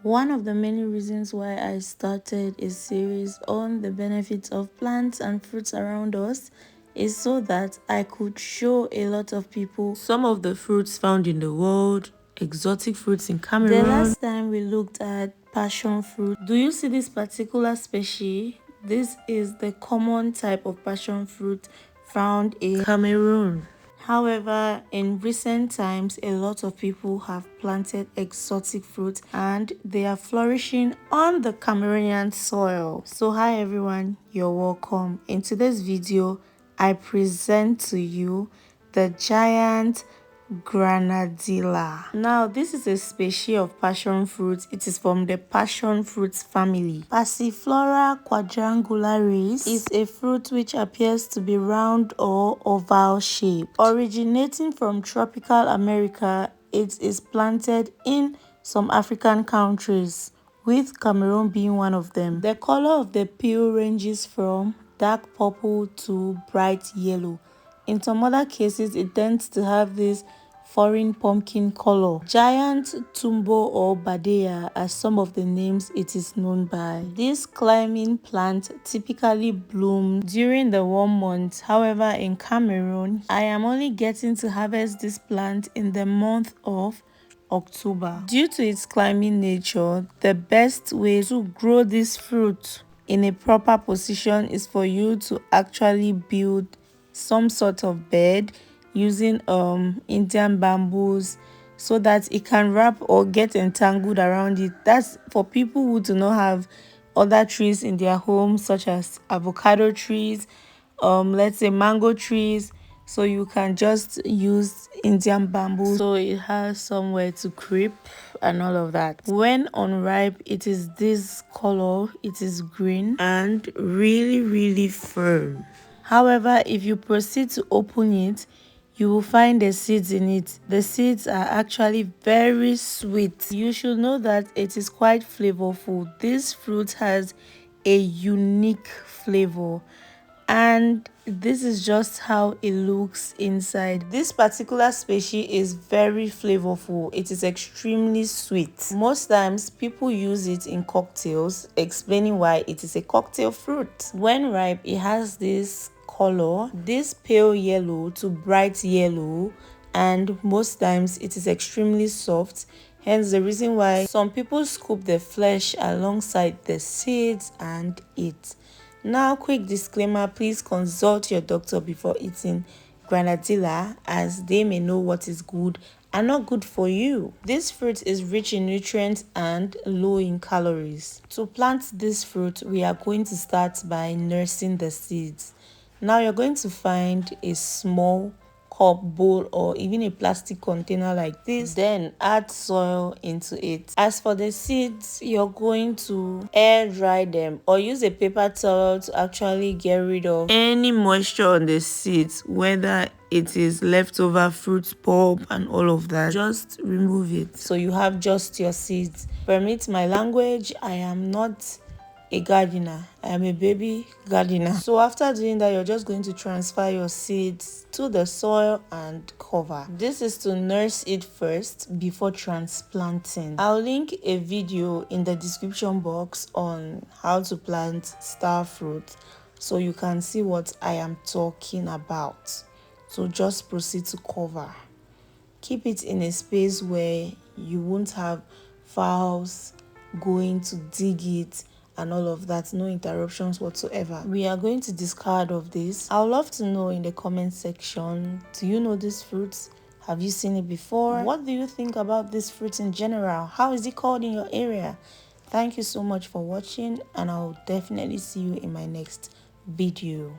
One of the many reasons why I started a series on the benefits of plants and fruits around us is so that I could show a lot of people some of the fruits found in the world, exotic fruits in Cameroon. The last time we looked at passion fruit. Do you see this particular species? This is the common type of passion fruit found in Cameroon. However, in recent times, a lot of people have planted exotic fruits and they are flourishing on the Cameroonian soil. So hi everyone, you're welcome. In today's video, I present to you the giant Granadilla. Now, this is a species of passion fruit. It is from the passion fruits family. Passiflora quadrangularis is a fruit which appears to be round or oval shaped. Originating from tropical America, it is planted in some African countries, with Cameroon being one of them. The color of the peel ranges from dark purple to bright yellow. In some other cases, it tends to have this foreign pumpkin color. Giant tumbo or badea are some of the names it is known by. This climbing plant typically blooms during the warm months. However, in Cameroon, I am only getting to harvest this plant in the month of October. Due to its climbing nature, the best way to grow this fruit in a proper position is for you to actually build some sort of bed using Indian bamboos so that it can wrap or get entangled around it. That's for people who do not have other trees in their home, such as avocado trees, let's say mango trees. So you can just use Indian bamboo so it has somewhere to creep and all of that. When unripe, it is this color, it is green and really firm. However, if you proceed to open it, you will find the seeds in it. The seeds are actually very sweet. You should know that it is quite flavorful. This fruit has a unique flavor, and this is just how it looks inside. This particular species is very flavorful. It is extremely sweet. Most times people use it in cocktails, explaining why it is a cocktail fruit. When ripe, it has this color, this pale yellow to bright yellow, and most times it is extremely soft. Hence the reason why some people scoop the flesh alongside the seeds and eat. Now, quick disclaimer, please consult your doctor before eating Granadilla, as they may know what is good and not good for you. This fruit is rich in nutrients and low in calories. To plant this fruit, we are going to start by nursing the seeds. Now you're going to find a small cup, bowl, or even a plastic container like this. Then add soil into it. As for the seeds, you're going to air dry them or use a paper towel to actually get rid of any moisture on the seeds, whether it is leftover fruit pulp and all of that. Just remove it so you have just your seeds. Permit my language, I am not a gardener, I am a baby gardener. So after doing that, you're just going to transfer your seeds to the soil and cover. This is to nurse it first before transplanting. I'll link a video in the description box on how to plant star fruit so you can see what I am talking about. So just proceed to cover. Keep it in a space where you won't have fowls going to dig it and all of that. No interruptions whatsoever. We are going to discard of this. I would love to know in the comment section, do you know this fruit? Have you seen it before? What do you think about this fruit in general? How is it called in your area? Thank you so much for watching, and I'll definitely see you in my next video.